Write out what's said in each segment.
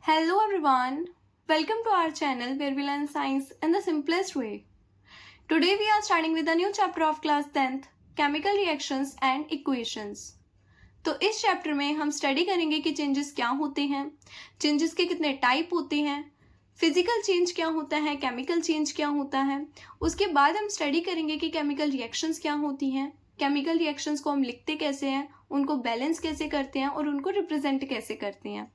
Hello everyone, welcome to our channel where we learn science in the simplest way. Today we are starting with a new chapter of class 10th, Chemical Reactions and Equations. तो इस chapter में हम study करेंगे कि changes क्या होते हैं, changes के कितने टाइप होते हैं, फिजिकल चेंज क्या होता है, केमिकल चेंज क्या होता है। उसके बाद हम स्टडी करेंगे कि केमिकल रिएक्शंस क्या होती हैं, केमिकल रिएक्शंस को हम लिखते कैसे हैं, उनको बैलेंस कैसे करते हैं और उनको रिप्रेजेंट कैसे करते हैं।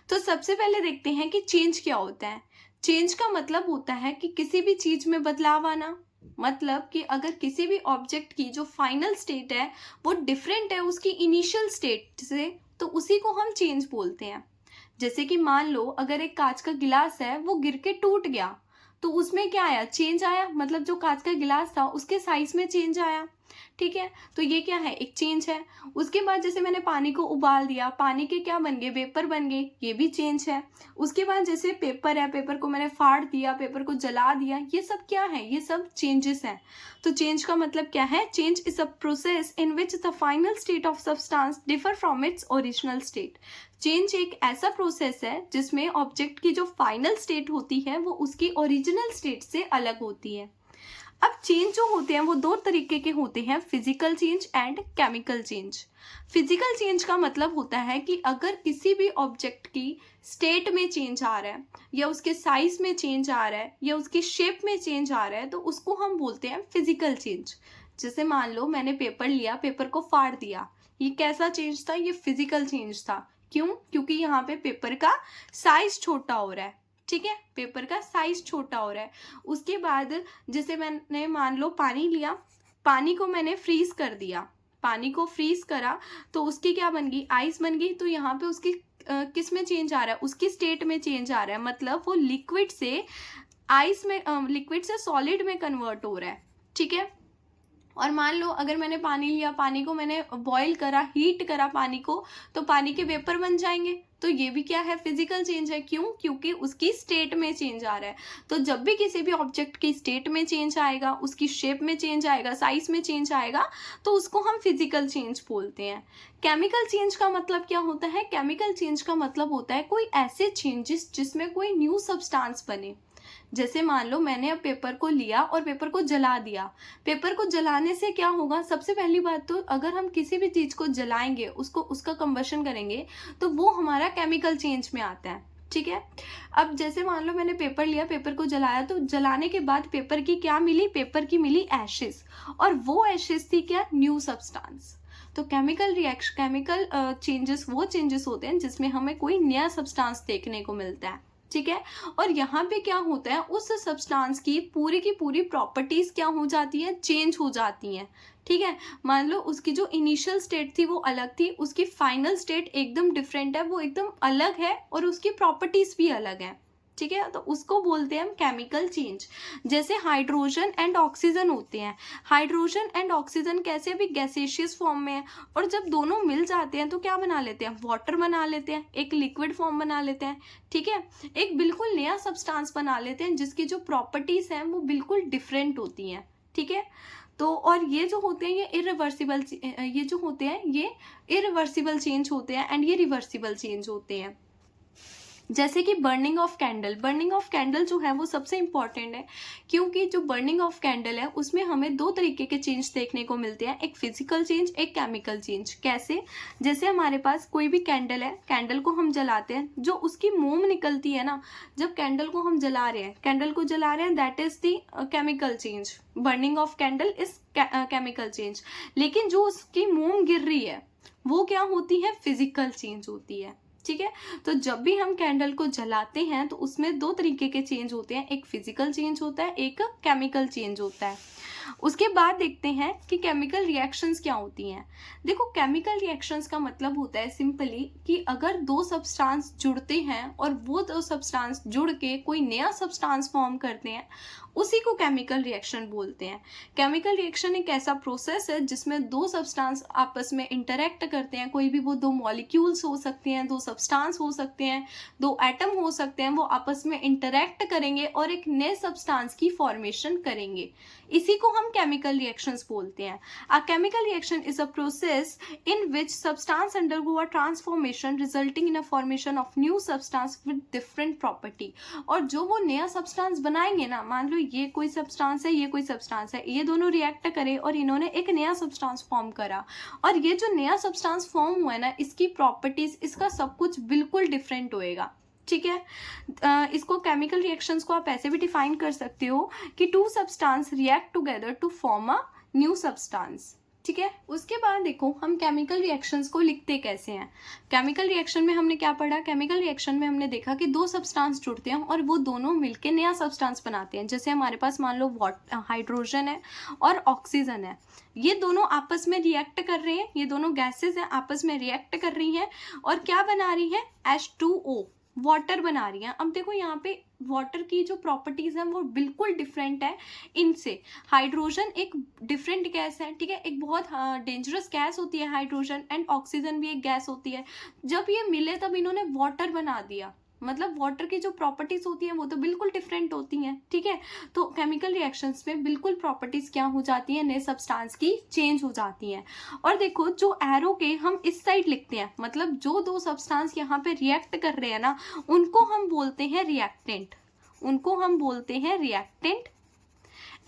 तो सबसे पहले देखते हैं कि चेंज क्या होता है। चेंज का मतलब होता है कि किसी भी चीज में बदलाव आना, मतलब कि अगर किसी भी ऑब्जेक्ट की जो फाइनल स्टेट है वो डिफरेंट है उसकी इनिशियल स्टेट से, तो उसी को हम चेंज बोलते हैं। जैसे कि मान लो अगर एक कांच का गिलास है वो गिर के टूट गया, तो उसमें क्या आया, चेंज आया, मतलब जो कांच का गिलास था उसके साइज में चेंज आया। ठीक है, तो ये क्या है, एक चेंज है। उसके बाद जैसे मैंने पानी को उबाल दिया, पानी के क्या बन गए, वेपर बन गए, ये भी चेंज है। उसके बाद जैसे पेपर है, पेपर को मैंने फाड़ दिया, पेपर को जला दिया, ये सब क्या है, ये सब चेंजेस हैं। तो चेंज का मतलब क्या है, change is a process in which the final state of substance differ from its original state. Change एक ऐसा प्रोसेस है जिसमें ऑब्जेक्ट की जो फाइनल स्टेट होती है वो उसकी ओरिजिनल स्टेट से अलग होती है। अब चेंज जो होते हैं वो दो तरीके के होते हैं, physical change and chemical change. Physical change का मतलब होता है कि अगर किसी भी ऑब्जेक्ट की स्टेट में चेंज आ रहा है या उसके साइज में चेंज आ रहा है या उसकी शेप में चेंज आ रहा है तो उसको हम बोलते हैं फिजिकल चेंज। जैसे मान लो मैंने पेपर लिया, पेपर को फाड़ दिया, ये कैसा चेंज था, ये फिजिकल चेंज था। क्यों? क्योंकि यहाँ पे पेपर का साइज छोटा हो रहा है। ठीक है, पेपर का साइज छोटा हो रहा है। उसके बाद जैसे मैंने मान लो पानी लिया, पानी को मैंने फ्रीज कर दिया, पानी को फ्रीज करा तो उसकी क्या बन गई, आइस बन गई। तो यहाँ पे उसकी किस में चेंज आ रहा है, उसकी स्टेट में चेंज आ रहा है, मतलब वो लिक्विड से आइस में, लिक्विड से सॉलिड में कन्वर्ट हो रहा है। ठीक है, और मान लो अगर मैंने पानी लिया, पानी को मैंने बॉईल करा, हीट करा पानी को, तो पानी के वेपर बन जाएंगे। तो ये भी क्या है, फिजिकल चेंज है। क्यों? क्योंकि उसकी स्टेट में चेंज आ रहा है। तो जब भी किसी भी ऑब्जेक्ट की स्टेट में चेंज आएगा, उसकी शेप में चेंज आएगा, साइज में चेंज आएगा, तो उसको हम फिजिकल चेंज बोलते हैं। केमिकल चेंज का मतलब क्या होता है, केमिकल चेंज का मतलब होता है कोई ऐसे चेंजेस जिसमें कोई न्यू सब्सटेंस बने। जैसे मान लो मैंने अब पेपर को लिया और पेपर को जला दिया। पेपर को जलाने से क्या होगा, सबसे पहली बात तो अगर हम किसी भी चीज को जलाएंगे, उसका कंबशन करेंगे, तो वो हमारा केमिकल चेंज में आता है। ठीक है, अब जैसे मान लो मैंने पेपर लिया, पेपर को जलाया, तो जलाने के बाद पेपर की क्या मिली, पेपर की मिली एशेस, और वो एशेस थी क्या, न्यू सब्सटेंस। तो केमिकल चेंजेस वो चेंजेस होते हैं जिसमें हमें कोई नया सब्सटेंस देखने को मिलता है। ठीक है, और यहाँ पे क्या होता है, उस सब्सटेंस की पूरी प्रॉपर्टीज क्या हो जाती है, चेंज हो जाती हैं। ठीक है, मान लो उसकी जो इनिशियल स्टेट थी वो अलग थी, उसकी फाइनल स्टेट एकदम डिफरेंट है, वो एकदम अलग है और उसकी प्रॉपर्टीज भी अलग है। ठीक है, तो उसको बोलते हैं हम केमिकल चेंज। जैसे हाइड्रोजन एंड ऑक्सीजन होते हैं, हाइड्रोजन एंड ऑक्सीजन कैसे, भी गैसेशियस फॉर्म में है, और जब दोनों मिल जाते हैं तो क्या बना लेते हैं, वाटर बना लेते हैं, एक लिक्विड फॉर्म बना लेते हैं। ठीक है, एक बिल्कुल नया सब्सटेंस बना लेते हैं जिसकी जो प्रॉपर्टीज हैं वो बिल्कुल डिफरेंट होती हैं। ठीक है, तो और ये जो होते हैं ये इरिवर्सिबल चेंज होते हैं एंड ये रिवर्सिबल चेंज होते हैं। जैसे कि बर्निंग ऑफ कैंडल जो है वो सबसे इंपॉर्टेंट है, क्योंकि जो बर्निंग ऑफ कैंडल है उसमें हमें दो तरीके के चेंज देखने को मिलते हैं, एक फिजिकल चेंज, एक केमिकल चेंज। कैसे? जैसे हमारे पास कोई भी कैंडल है, कैंडल को हम जलाते हैं, जो उसकी मोम निकलती है ना, जब कैंडल को हम जला रहे हैं, that is the chemical change. Burning of candle is chemical change. लेकिन जो उसकी मोम गिर रही है वो क्या होती है, फिजिकल चेंज होती है। ठीक है, तो जब भी हम कैंडल को जलाते हैं तो उसमें दो तरीके के चेंज होते हैं, एक फिजिकल चेंज होता है, एक केमिकल चेंज होता है। उसके बाद देखते हैं कि केमिकल रिएक्शंस क्या होती हैं। देखो, केमिकल रिएक्शंस का मतलब होता है सिंपली कि अगर दो सब्सटेंस जुड़ते हैं और वो दो सब्सटेंस जुड़ के कोई नया सब्सटेंस फॉर्म करते हैं, उसी को केमिकल रिएक्शन बोलते हैं। केमिकल रिएक्शन एक ऐसा प्रोसेस है जिसमें दो सब्सटेंस आपस में इंटरेक्ट करते हैं, कोई भी वो दो मॉलिक्यूल्स हो सकते हैं, दो सब्सटेंस हो सकते हैं, दो एटम हो सकते हैं, वो आपस में इंटरेक्ट करेंगे और एक नए सब्सटेंस की फॉर्मेशन करेंगे। इसी को हम केमिकल रिएक्शंस बोलते हैं। A chemical reaction is a process in which substance undergo a transformation resulting in a formation of new substance with different property। और जो वो नया सब्सटेंस बनाएंगे ना, मान लो ये कोई सब्सटेंस है, ये कोई सब्सटेंस है, ये दोनों रिएक्ट करे और इन्होंने एक नया सब्सटेंस फॉर्म करा, और ये जो नया सब्सटेंस फॉर्म हुआ है ना, इसकी प्रॉपर्टीज, इसका सब कुछ बिल्कुल डिफरेंट होएगा। ठीक है, इसको केमिकल रिएक्शंस को आप ऐसे भी डिफाइन कर सकते हो कि two substance react together to form a new substance. ठीक है, उसके बाद देखो हम केमिकल रिएक्शंस को लिखते कैसे हैं। केमिकल रिएक्शन में हमने क्या पढ़ा, केमिकल रिएक्शन में हमने देखा कि दो सब्सटेंस जुड़ते हैं और वो दोनों मिलके नया सब्सटेंस बनाते हैं। जैसे हमारे पास मान लो हाइड्रोजन है और ऑक्सीजन है, ये दोनों आपस में रिएक्ट कर रहे हैं, ये दोनों गैसेज हैं, आपस में रिएक्ट कर रही हैं और क्या बना रही है, H2O, वाटर बना रही हैं। अब देखो यहाँ पे वाटर की जो प्रॉपर्टीज हैं वो बिल्कुल डिफरेंट है इनसे। हाइड्रोजन एक डिफरेंट गैस है, ठीक है, एक बहुत डेंजरस गैस होती है हाइड्रोजन, एंड ऑक्सीजन भी एक गैस होती है। जब ये मिले तब इन्होंने वाटर बना दिया, मतलब वाटर की जो प्रॉपर्टीज होती हैं वो तो बिल्कुल डिफरेंट होती हैं। ठीक है, तो केमिकल रिएक्शंस में बिल्कुल प्रॉपर्टीज क्या हो जाती हैं, नए सब्सटेंस की चेंज हो जाती हैं। और देखो जो एरो के हम इस साइड लिखते हैं, मतलब जो दो सब्सटेंस यहाँ पे रिएक्ट कर रहे हैं ना, उनको हम बोलते हैं रिएक्टेंट, उनको हम बोलते हैं रिएक्टेंट।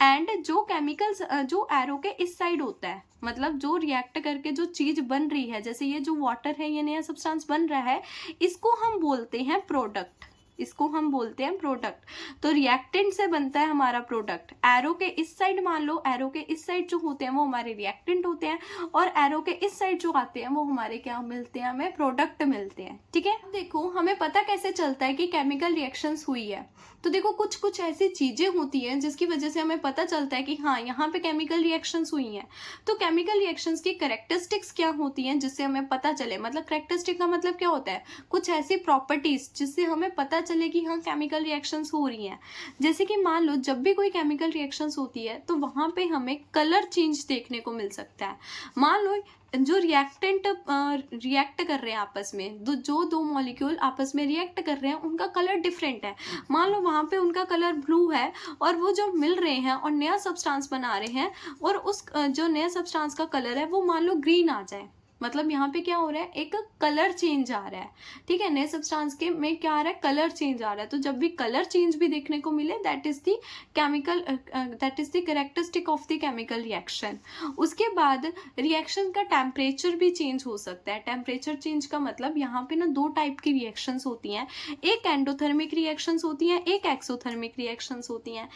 एंड जो केमिकल्स जो एरो के इस साइड होता है, मतलब जो रिएक्ट करके जो चीज बन रही है, जैसे ये जो वाटर है, ये नया सब्सटेंस बन रहा है, इसको हम बोलते हैं प्रोडक्ट, इसको हम बोलते हैं प्रोडक्ट। तो रिएक्टेंट से बनता है हमारा प्रोडक्ट। एरो के इस साइड, मान लो एरो के इस साइड जो होते हैं वो हमारे रिएक्टेंट होते हैं, और एरो के इस साइड जो आते हैं वो हमारे क्या मिलते हैं, हमें प्रोडक्ट मिलते हैं। ठीक है, देखो हमें पता कैसे चलता है कि केमिकल रिएक्शंस हुई है। तो देखो कुछ कुछ ऐसी चीजें होती हैं जिसकी वजह से हमें पता चलता है कि हाँ यहाँ पे केमिकल रिएक्शंस हुई हैं। तो केमिकल रिएक्शंस की कैरेक्टरिस्टिक्स क्या होती हैं जिससे हमें पता चले, मतलब कैरेक्टरिस्टिक का मतलब क्या होता है, कुछ ऐसी प्रॉपर्टीज जिससे हमें पता चले कि हाँ केमिकल रिएक्शंस हो रही हैं। जैसे कि मान लो जब भी कोई केमिकल रिएक्शंस होती है तो वहाँ पे हमें कलर चेंज देखने को मिल सकता है। मान लो जो रिएक्टेंट रिएक्ट कर रहे हैं आपस में, जो दो मॉलिक्यूल आपस में रिएक्ट कर रहे हैं उनका कलर डिफरेंट है। मान लो वहाँ पे उनका कलर ब्लू है और वो जो मिल रहे हैं और नया सब्सटेंस बना रहे हैं, और उस जो नया सब्सटेंस का कलर है वो मान लो ग्रीन आ जाए, मतलब यहाँ पे क्या हो रहा है, एक कलर चेंज आ रहा है। ठीक है, नए सब्सटेंस के में क्या आ रहा है, कलर चेंज आ रहा है। तो जब भी कलर चेंज भी देखने को मिले, that is the chemical, that is the characteristic of the chemical reaction. उसके बाद रिएक्शन का टेम्परेचर भी चेंज हो सकता है। टेम्परेचर चेंज का मतलब यहाँ पे ना दो टाइप की रिएक्शंस होती हैं, एक एंडोथर्मिक रिएक्शंस होती हैं, एक एक्सोथर्मिक रिएक्शंस होती हैं।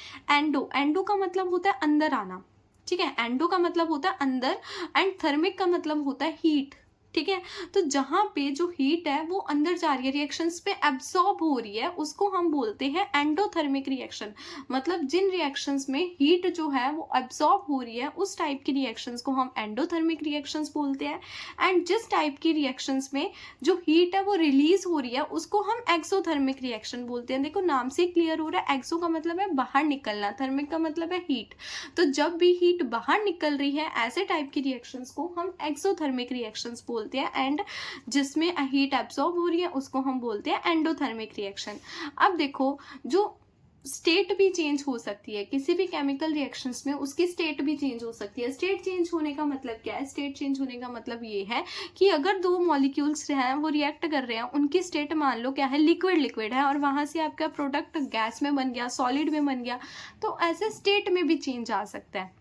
एंडो का मतलब होता है अंदर आना, ठीक है, एंडो का मतलब होता है अंदर, एंड थर्मिक का मतलब होता है हीट। ठीक है, तो जहाँ पे जो हीट है वो अंदर जा रही है, रिएक्शंस पे एब्सॉर्ब हो रही है, उसको हम बोलते हैं एंडोथर्मिक रिएक्शन। मतलब जिन रिएक्शंस में हीट जो है वो एब्सॉर्ब हो रही है, उस टाइप की रिएक्शंस को हम एंडोथर्मिक रिएक्शंस बोलते हैं। एंड जिस टाइप की रिएक्शंस में जो हीट है वो रिलीज हो रही है, उसको हम एक्सोथर्मिक रिएक्शन बोलते हैं। देखो नाम से क्लियर हो रहा है, एक्सो का मतलब है बाहर निकलना, थर्मिक का मतलब है हीट। तो जब भी हीट बाहर निकल रही है, ऐसे टाइप की रिएक्शंस को हम एक्सोथर्मिक रिएक्शंस बोलते हैं। एंड जिसमें हीट एब्सॉर्ब हो रही है उसको हम बोलते हैं एंडोथर्मिक रिएक्शन। अब देखो जो स्टेट भी चेंज हो सकती है किसी भी केमिकल रिएक्शंस में, उसकी स्टेट भी चेंज हो सकती है। स्टेट चेंज होने का मतलब क्या है, स्टेट चेंज होने का मतलब ये है कि अगर दो मॉलिक्यूल्स हैं वो रिएक्ट कर रहे हैं, उनकी स्टेट मान लो क्या है, लिक्विड लिक्विड है, और वहां से आपका प्रोडक्ट गैस में बन गया, सॉलिड में बन गया, तो ऐसे स्टेट में भी चेंज आ सकता है।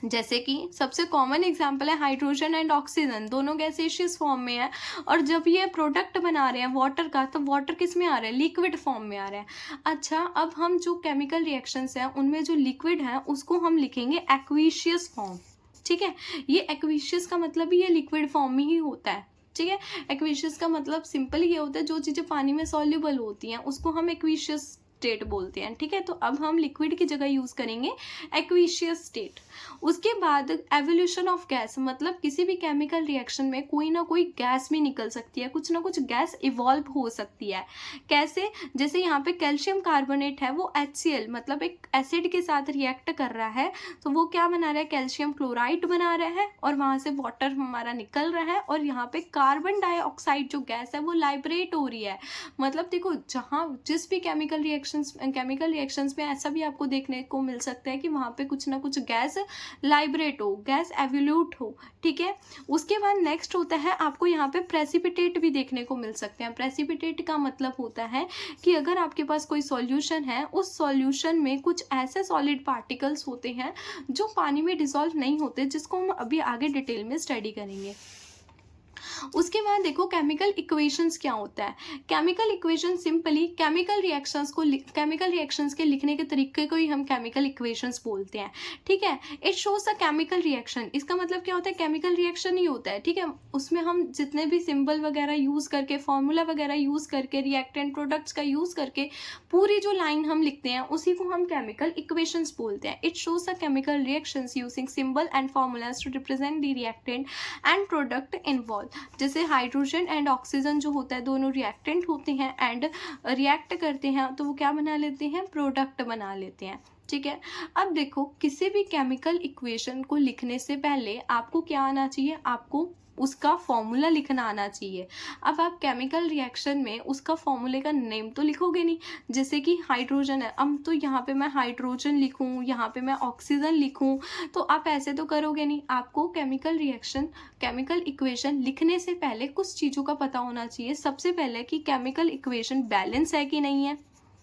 जैसे कि सबसे कॉमन एग्जांपल है हाइड्रोजन एंड ऑक्सीजन, दोनों गैसेशियस फॉर्म में है, और जब ये प्रोडक्ट बना रहे हैं वाटर का, तो वाटर किस में आ रहा है, लिक्विड फॉर्म में आ रहा है। अच्छा, अब हम जो केमिकल रिएक्शंस हैं उनमें जो लिक्विड है उसको हम लिखेंगे एक्विशियस फॉर्म। ठीक है, ये एक्विशियस का मतलब भी ये लिक्विड फॉर्म में ही होता है। ठीक है, एक्विशियस का मतलब सिंपल ये होता है जो चीज़ें पानी में सॉल्युबल होती हैं उसको हम एक्विशियस स्टेट बोलते हैं, ठीक है। तो अब हम लिक्विड की जगह यूज करेंगे एक्विशियस स्टेट। उसके बाद एवोल्यूशन ऑफ गैस, मतलब किसी भी केमिकल रिएक्शन में कोई ना कोई गैस भी निकल सकती है, कुछ ना कुछ गैस इवॉल्व हो सकती है। कैसे? जैसे यहाँ पे कैल्शियम कार्बोनेट है, वो HCl मतलब एक एसिड के साथ रिएक्ट कर रहा है, तो वो क्या बना रहा है, कैल्शियम क्लोराइड बना रहा है, और वहां से वाटर हमारा निकल रहा है, और यहाँ पे कार्बन डाइऑक्साइड जो गैस है वो लाइब्रेट हो रही है। मतलब देखो, जहाँ जिस भी केमिकल रिएक्शंस में ऐसा भी आपको देखने को मिल सकता है कि वहां पे कुछ ना कुछ गैस लाइब्रेट हो, गैस एवोल्यूट हो, ठीक है। उसके बाद नेक्स्ट होता है, आपको यहाँ पे प्रेसिपिटेट भी देखने को मिल सकते हैं। प्रेसिपिटेट का मतलब होता है कि अगर आपके पास कोई सॉल्यूशन है, उस सॉल्यूशन में कुछ ऐसे सॉलिड पार्टिकल्स होते हैं जो पानी में डिसॉल्व नहीं होते, जिसको हम अभी आगे डिटेल में स्टडी करेंगे। उसके बाद देखो केमिकल इक्वेशंस क्या होता है। Chemical equation simply chemical reactions के लिखने के तरीके को ही हम केमिकल इक्वेशंस बोलते हैं, ठीक है। It shows a chemical reaction, इसका मतलब क्या होता है, केमिकल रिएक्शन ही होता है, ठीक है। उसमें हम जितने भी सिंबल वगैरह यूज करके, फॉर्मूला वगैरह यूज करके, रिएक्टेंट प्रोडक्ट्स का यूज करके पूरी जो लाइन हम लिखते हैं उसी को हम केमिकल इक्वेशंस बोलते हैं। It shows a chemical reactions using symbol and formulas to represent the reactant and product involve. जैसे हाइड्रोजन एंड ऑक्सीजन जो होता है, दोनों रिएक्टेंट होते हैं एंड रिएक्ट करते हैं, तो वो क्या बना लेते हैं, प्रोडक्ट बना लेते हैं, ठीक है। अब देखो, किसी भी केमिकल इक्वेशन को लिखने से पहले आपको क्या आना चाहिए, आपको उसका फॉर्मूला लिखना आना चाहिए। अब आप केमिकल रिएक्शन में उसका फॉर्मूले का नेम तो लिखोगे नहीं, जैसे कि हाइड्रोजन है, अब तो यहाँ पे मैं हाइड्रोजन लिखूँ, यहाँ पे मैं ऑक्सीजन लिखूँ, तो आप ऐसे तो करोगे नहीं। आपको केमिकल इक्वेशन लिखने से पहले कुछ चीज़ों का पता होना चाहिए। सबसे पहले कि केमिकल इक्वेशन बैलेंस है कि नहीं है,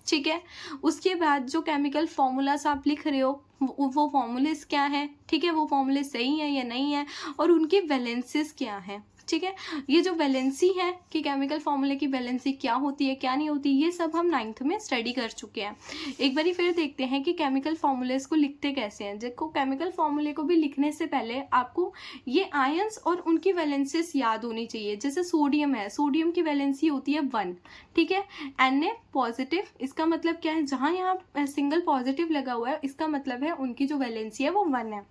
ठीक है। उसके बाद जो केमिकल फॉर्मूलाज आप लिख रहे हो वो फॉर्मूलेस क्या है, ठीक है, वो फॉर्मूले सही है या नहीं है, और उनकी वैलेंसीज क्या है, ठीक है। ये जो वैलेंसी है कि केमिकल फॉर्मूले की वैलेंसी क्या होती है क्या नहीं होती, ये सब हम 9th में स्टडी कर चुके हैं। एक बारी फिर देखते हैं कि केमिकल फॉर्मूलेस को लिखते कैसे हैं। देखो, केमिकल फॉर्मूले को भी लिखने से पहले आपको ये आयंस और उनकी वैलेंसीज याद होनी चाहिए। जैसे सोडियम है, सोडियम की वैलेंसी होती है 1, ठीक है। Na पॉजिटिव, इसका मतलब क्या है, जहाँ यहाँ सिंगल पॉजिटिव लगा हुआ है इसका मतलब है उनकी जो वैलेंसी है वो 1 है।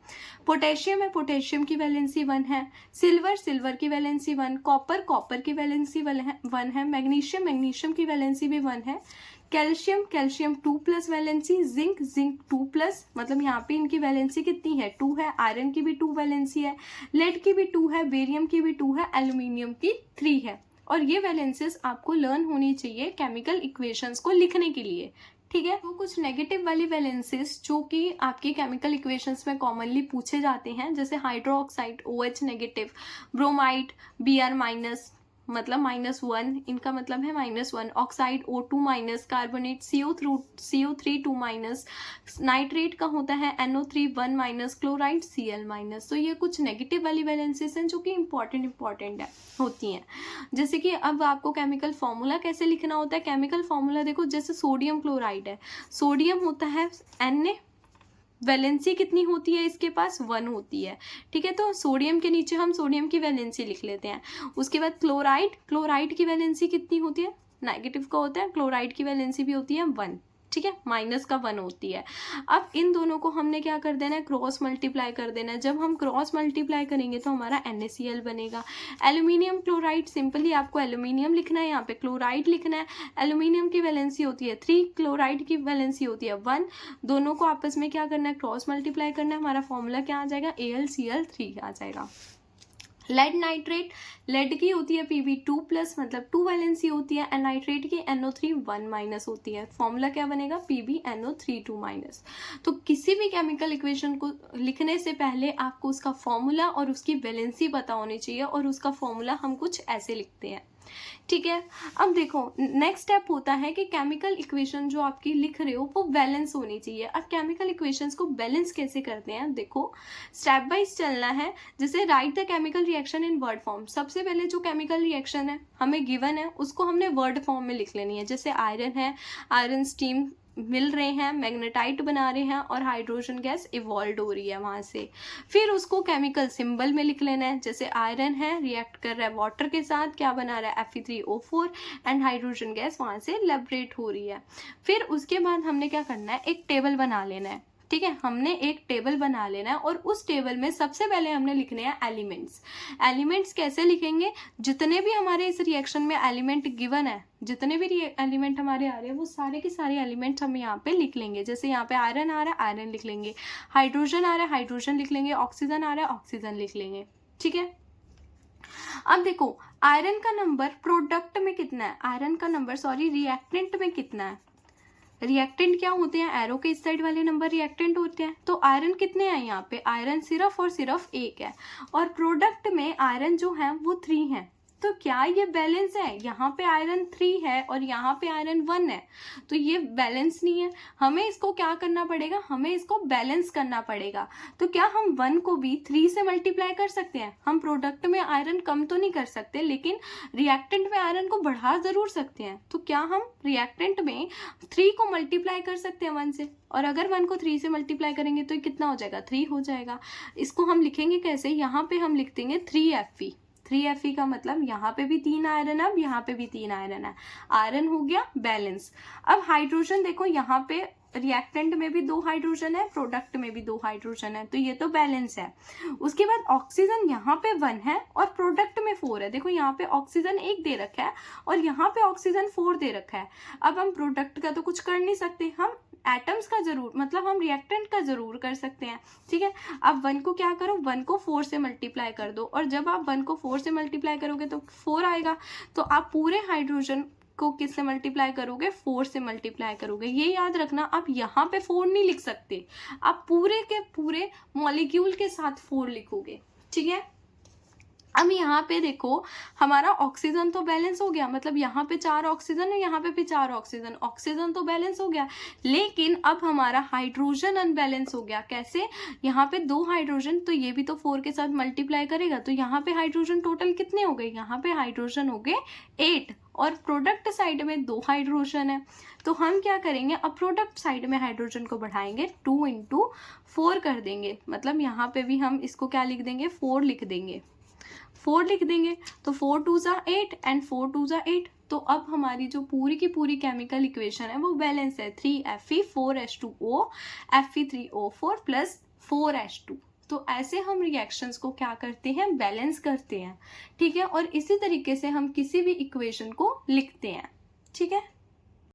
पोटेशियम है, पोटेशियम की वैलेंसी 1 है। सिल्वर की वैलेंसी 1, कॉपर की वैलेंसी 1 है। मैग्नीशियम की वैलेंसी भी 1 है। कैल्शियम 2+ वैलेंसी, जिंक 2+, मतलब यहाँ पे इनकी वैलेंसी कितनी है, 2 है। आयरन की भी 2 वैलेंसी है, लेड की भी 2 है, बेरियम की भी 2 है, एल्यूमिनियम की 3 है। और ये वैलेंसीज आपको लर्न होनी चाहिए केमिकल इक्वेशंस को लिखने के लिए, ठीक है। तो कुछ नेगेटिव वाली वैलेंसीज जो कि आपके केमिकल इक्वेशंस में कॉमनली पूछे जाते हैं, जैसे hydroxide OH negative, bromide Br-, मतलब -1, इनका मतलब है -1, oxide O2-, carbonate CO3 2-, nitrate का होता है NO3 1-, क्लोराइड Cl-। तो ये कुछ नेगेटिव वाली वैलेंसीज हैं जो कि इंपॉर्टेंट है होती हैं। जैसे कि अब आपको केमिकल फॉर्मूला कैसे लिखना होता है। केमिकल फॉर्मूला देखो, जैसे सोडियम क्लोराइड है, सोडियम होता है Na, वैलेंसी कितनी होती है इसके पास, 1 होती है, ठीक है। तो सोडियम के नीचे हम सोडियम की वैलेंसी लिख लेते हैं। उसके बाद क्लोराइड की वैलेंसी कितनी होती है, नेगेटिव का होता है, क्लोराइड की वैलेंसी भी होती है 1, ठीक है, -1 होती है। अब इन दोनों को हमने क्या कर देना है, क्रॉस मल्टीप्लाई कर देना है। जब हम क्रॉस मल्टीप्लाई करेंगे तो हमारा NaCl बनेगा। एल्यूमिनियम क्लोराइड, सिंपली आपको एल्यूमिनियम लिखना है, यहाँ पे क्लोराइड लिखना है। एल्यूमिनियम की वैलेंसी होती है 3, क्लोराइड की वैलेंसी होती है 1। दोनों को आपस में क्या करना है, क्रॉस मल्टीप्लाई करना है। हमारा फॉर्मूला क्या आ जाएगा, AlCl3 आ जाएगा। लेड नाइट्रेट, लेड की होती है Pb2+, मतलब 2 वैलेंसी होती है, एंड नाइट्रेट की NO3 1- होती है। फॉर्मूला क्या बनेगा, PbNO3 2-। तो किसी भी केमिकल इक्वेशन को लिखने से पहले आपको उसका फॉर्मूला और उसकी वैलेंसी पता होनी चाहिए, और उसका फॉर्मूला हम कुछ ऐसे लिखते हैं, ठीक है। अब देखो, नेक्स्ट स्टेप होता है कि केमिकल इक्वेशन जो आपकी लिख रहे हो वो बैलेंस होनी चाहिए। अब केमिकल इक्वेशंस को बैलेंस कैसे करते हैं, देखो स्टेप बाइज चलना है। जैसे right the chemical reaction in word form, सबसे पहले जो केमिकल रिएक्शन है हमें गिवन है उसको हमने वर्ड फॉर्म में लिख लेनी है। जैसे आयरन है, आयरन स्टीम मिल रहे हैं, मैग्नेटाइट बना रहे हैं और हाइड्रोजन गैस इवॉल्व हो रही है वहाँ से। फिर उसको केमिकल सिंबल में लिख लेना है। जैसे आयरन है, रिएक्ट कर रहा है वाटर के साथ, क्या बना रहा है Fe3O4 एंड हाइड्रोजन गैस वहाँ से लिबरेट हो रही है। फिर उसके बाद हमने क्या करना है, एक टेबल बना लेना है। ठीक है, हमने एक टेबल बना लेना है और उस टेबल में सबसे पहले हमने लिखने हैं एलिमेंट्स। एलिमेंट्स कैसे लिखेंगे, जितने भी हमारे इस रिएक्शन में एलिमेंट गिवन है, जितने भी एलिमेंट हमारे आ रहे हैं वो सारे के सारे एलिमेंट्स हम यहाँ पे लिख लेंगे। जैसे यहाँ पे आयरन आ रहा है, आयरन लिख लेंगे, हाइड्रोजन आ रहा है, हाइड्रोजन लिख लेंगे, ऑक्सीजन आ रहा है, ऑक्सीजन लिख लेंगे। ठीक है, अब देखो आयरन का नंबर प्रोडक्ट में कितना है, आयरन का नंबर सॉरी रिएक्टेंट में कितना है। रिएक्टेंट क्या होते हैं, एरो के इस साइड वाले नंबर रिएक्टेंट होते हैं। तो आयरन कितने हैं यहाँ पे, आयरन सिर्फ और सिर्फ 1 है और प्रोडक्ट में आयरन जो है वो 3 है। तो क्या ये बैलेंस है, यहाँ पे आयरन 3 है और यहाँ पे आयरन 1 है, तो ये बैलेंस नहीं है। हमें इसको क्या करना पड़ेगा, हमें इसको बैलेंस करना पड़ेगा। तो क्या हम 1 को भी 3 से मल्टीप्लाई कर सकते हैं, हम प्रोडक्ट में आयरन कम तो नहीं कर सकते लेकिन रिएक्टेंट में आयरन को बढ़ा जरूर सकते हैं। तो क्या हम रिएक्टेंट में 3 को मल्टीप्लाई कर सकते हैं 1 से, और अगर 1 को 3 से मल्टीप्लाई करेंगे तो कितना हो जाएगा, 3 हो जाएगा। इसको हम लिखेंगे कैसे, यहाँ पे हम लिख देंगे 3Fe। 3Fe का मतलब यहाँ पे भी 3 आयरन है, अब यहाँ पे भी 3 आयरन है, आयरन हो गया बैलेंस। अब हाइड्रोजन देखो, यहाँ पे रिएक्टेंट में भी 2 हाइड्रोजन है, प्रोडक्ट में भी 2 हाइड्रोजन है, तो ये तो बैलेंस है। उसके बाद ऑक्सीजन यहाँ पे 1 है और प्रोडक्ट में 4 है। देखो यहाँ पे ऑक्सीजन 1 दे रखा है और यहाँ पे ऑक्सीजन 4 दे रखा है। अब हम प्रोडक्ट का तो कुछ कर नहीं सकते, हम एटम्स का जरूर, मतलब हम रिएक्टेंट का जरूर कर सकते हैं। ठीक है, अब 1 को क्या करो, 1 को 4 से मल्टीप्लाई कर दो, और जब आप 1 को 4 से मल्टीप्लाई करोगे तो 4 आएगा। तो आप पूरे हाइड्रोजन को किससे मल्टीप्लाई करोगे, 4 से मल्टीप्लाई करोगे। ये याद रखना, आप यहाँ पे 4 नहीं लिख सकते, आप पूरे के पूरे मॉलिक्यूल के साथ 4 लिखोगे। ठीक है, अब यहाँ पे देखो हमारा ऑक्सीजन तो बैलेंस हो गया, मतलब यहाँ पे 4 ऑक्सीजन है, यहाँ पे भी 4 ऑक्सीजन, ऑक्सीजन तो बैलेंस हो गया। लेकिन अब हमारा हाइड्रोजन अनबैलेंस हो गया। कैसे, यहाँ पे 2 हाइड्रोजन, तो ये भी तो 4 के साथ मल्टीप्लाई करेगा, तो यहाँ पे हाइड्रोजन टोटल कितने हो गए, यहाँ पे हाइड्रोजन हो गए 8 और प्रोडक्ट साइड में 2 हाइड्रोजन है। तो हम क्या करेंगे, अब प्रोडक्ट साइड में हाइड्रोजन को बढ़ाएंगे, 2 × 4 कर देंगे, मतलब यहाँ पे भी हम इसको क्या लिख देंगे, 4 लिख देंगे, 4 लिख देंगे। तो 4 2 ज़ा 8 एंड 4 2 ज़ा 8। तो अब हमारी जो पूरी की पूरी केमिकल इक्वेशन है वो बैलेंस है, 3Fe 4H2O Fe3O4 plus 4H2। तो ऐसे हम रिएक्शंस को क्या करते हैं, बैलेंस करते हैं। ठीक है, और इसी तरीके से हम किसी भी इक्वेशन को लिखते हैं। ठीक है।